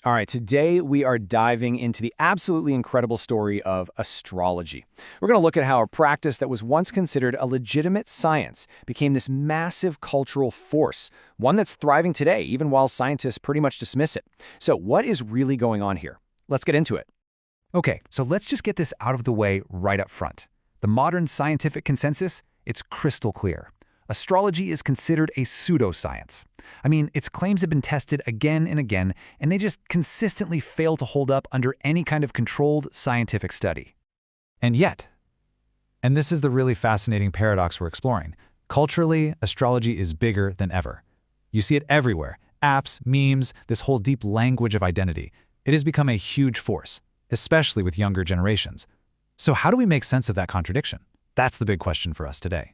All right, today we are diving into the absolutely incredible story of astrology. We're going to look at how a practice that was once considered a legitimate science became this massive cultural force, one that's thriving today, even while scientists pretty much dismiss it. So what is really going on here? Let's get into it. Okay, so let's just get this out of the way right up front. The modern scientific consensus, it's crystal clear. Astrology is considered a pseudoscience. I mean, its claims have been tested again and again, and they just consistently fail to hold up under any kind of controlled scientific study. And yet, and this is the really fascinating paradox we're exploring, culturally, astrology is bigger than ever. You see it everywhere, apps, memes, this whole deep language of identity. It has become a huge force, especially with younger generations. So how do we make sense of that contradiction? That's the big question for us today.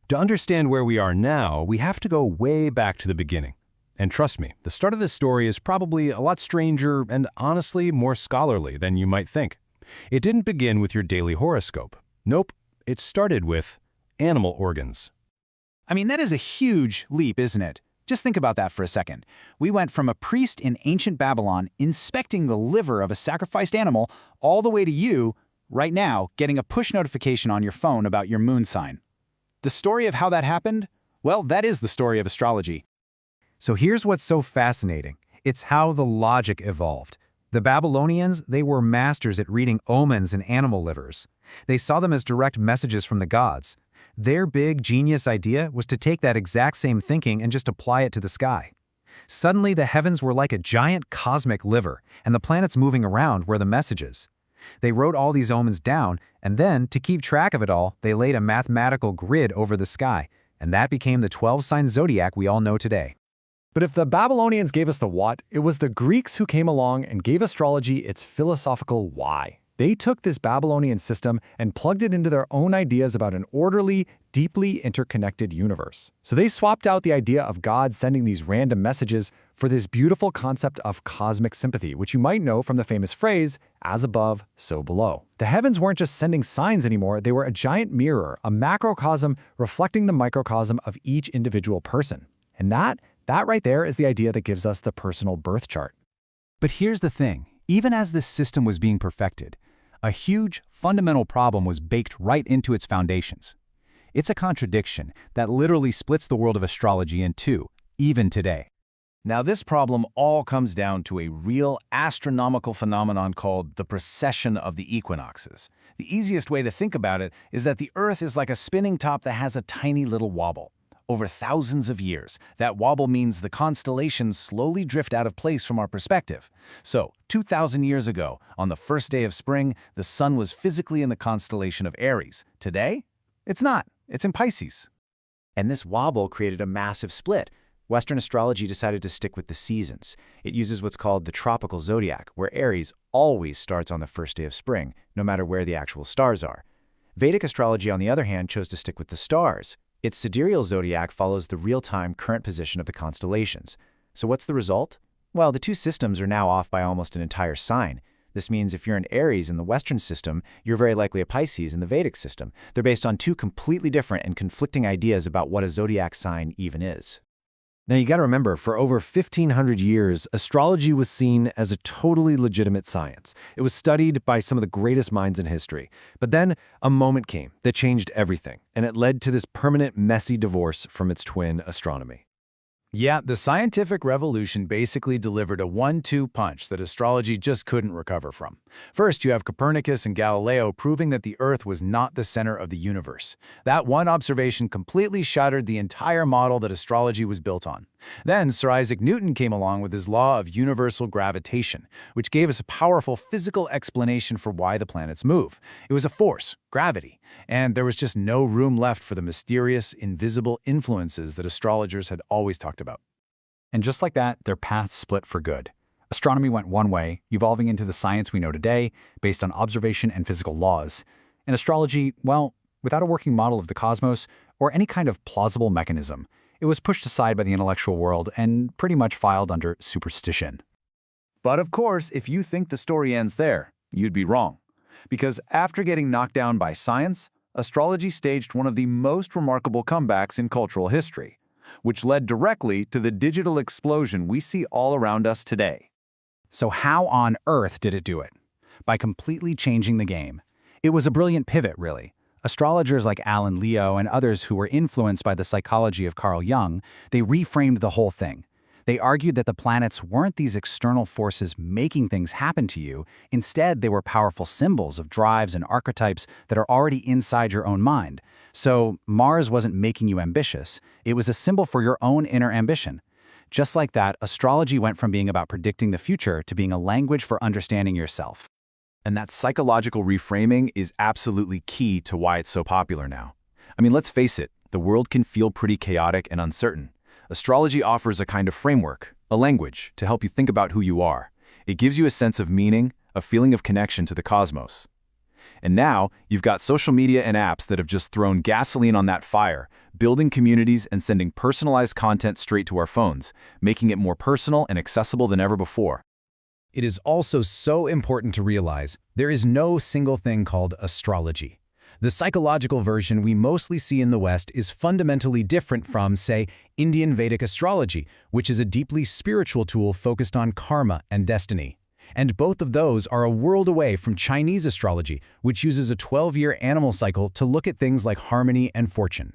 To understand where we are now, we have to go way back to the beginning. And trust me, the start of this story is probably a lot stranger and honestly more scholarly than you might think. It didn't begin with your daily horoscope. Nope, it started with animal organs. I mean, that is a huge leap, isn't it? Just think about that for a second. We went from a priest in ancient Babylon inspecting the liver of a sacrificed animal all the way to you, right now, getting a push notification on your phone about your moon sign. The story of how that happened? Well, that is the story of astrology. So here's what's so fascinating. It's how the logic evolved. The Babylonians, they were masters at reading omens in animal livers. They saw them as direct messages from the gods. Their big genius idea was to take that exact same thinking and just apply it to the sky. Suddenly, the heavens were like a giant cosmic liver, and the planets moving around were the messages. They wrote all these omens down, and then, to keep track of it all, they laid a mathematical grid over the sky, and that became the 12-sign zodiac we all know today. But if the Babylonians gave us the what, it was the Greeks who came along and gave astrology its philosophical why. They took this Babylonian system and plugged it into their own ideas about an orderly, deeply interconnected universe. So they swapped out the idea of God sending these random messages for this beautiful concept of cosmic sympathy, which you might know from the famous phrase, as above, so below. The heavens weren't just sending signs anymore, they were a giant mirror, a macrocosm reflecting the microcosm of each individual person. And that right there is the idea that gives us the personal birth chart. But here's the thing. Even as this system was being perfected, a huge, fundamental problem was baked right into its foundations. It's a contradiction that literally splits the world of astrology in two, even today. Now, this problem all comes down to a real astronomical phenomenon called the precession of the equinoxes. The easiest way to think about it is that the Earth is like a spinning top that has a tiny little wobble. Over thousands of years, that wobble means the constellations slowly drift out of place from our perspective. So, 2,000 years ago, on the first day of spring, the sun was physically in the constellation of Aries. Today, it's not. It's in Pisces. And this wobble created a massive split. Western astrology decided to stick with the seasons. It uses what's called the tropical zodiac, where Aries always starts on the first day of spring, no matter where the actual stars are. Vedic astrology, on the other hand, chose to stick with the stars. Its sidereal zodiac follows the real-time current position of the constellations. So what's the result? Well, the two systems are now off by almost an entire sign. This means if you're an Aries in the Western system, you're very likely a Pisces in the Vedic system. They're based on two completely different and conflicting ideas about what a zodiac sign even is. Now you got to remember, for over 1,500 years, astrology was seen as a totally legitimate science. It was studied by some of the greatest minds in history. But then a moment came that changed everything, and it led to this permanent, messy divorce from its twin, astronomy. Yeah, the scientific revolution basically delivered a 1-2 punch that astrology just couldn't recover from. First, you have Copernicus and Galileo proving that the Earth was not the center of the universe. That one observation completely shattered the entire model that astrology was built on. Then, Sir Isaac Newton came along with his law of universal gravitation, which gave us a powerful physical explanation for why the planets move. It was a force, gravity, and there was just no room left for the mysterious, invisible influences that astrologers had always talked about. And just like that, their paths split for good. Astronomy went one way, evolving into the science we know today, based on observation and physical laws. And astrology, well, without a working model of the cosmos or any kind of plausible mechanism, it was pushed aside by the intellectual world and pretty much filed under superstition. But of course, if you think the story ends there, you'd be wrong. Because after getting knocked down by science, astrology staged one of the most remarkable comebacks in cultural history, which led directly to the digital explosion we see all around us today. So how on earth did it do it? By completely changing the game. It was a brilliant pivot, really. Astrologers like Alan Leo and others who were influenced by the psychology of Carl Jung, they reframed the whole thing. They argued that the planets weren't these external forces making things happen to you. Instead, they were powerful symbols of drives and archetypes that are already inside your own mind. So Mars wasn't making you ambitious. It was a symbol for your own inner ambition. Just like that, astrology went from being about predicting the future to being a language for understanding yourself. And that psychological reframing is absolutely key to why it's so popular now. I mean, let's face it, the world can feel pretty chaotic and uncertain. Astrology offers a kind of framework, a language, to help you think about who you are. It gives you a sense of meaning, a feeling of connection to the cosmos. And now, you've got social media and apps that have just thrown gasoline on that fire, building communities and sending personalized content straight to our phones, making it more personal and accessible than ever before. It is also so important to realize there is no single thing called astrology. The psychological version we mostly see in the West is fundamentally different from, say, Indian Vedic astrology, which is a deeply spiritual tool focused on karma and destiny. And both of those are a world away from Chinese astrology, which uses a 12-year animal cycle to look at things like harmony and fortune.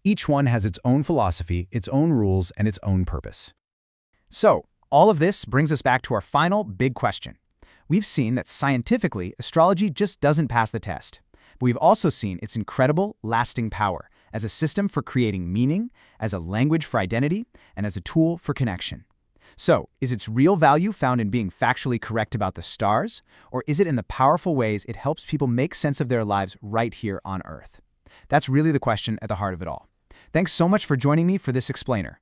Each one has its own philosophy, its own rules, and its own purpose. So, all of this brings us back to our final big question. We've seen that scientifically, astrology just doesn't pass the test. But we've also seen its incredible, lasting power as a system for creating meaning, as a language for identity, and as a tool for connection. So, is its real value found in being factually correct about the stars, or is it in the powerful ways it helps people make sense of their lives right here on Earth? That's really the question at the heart of it all. Thanks so much for joining me for this explainer.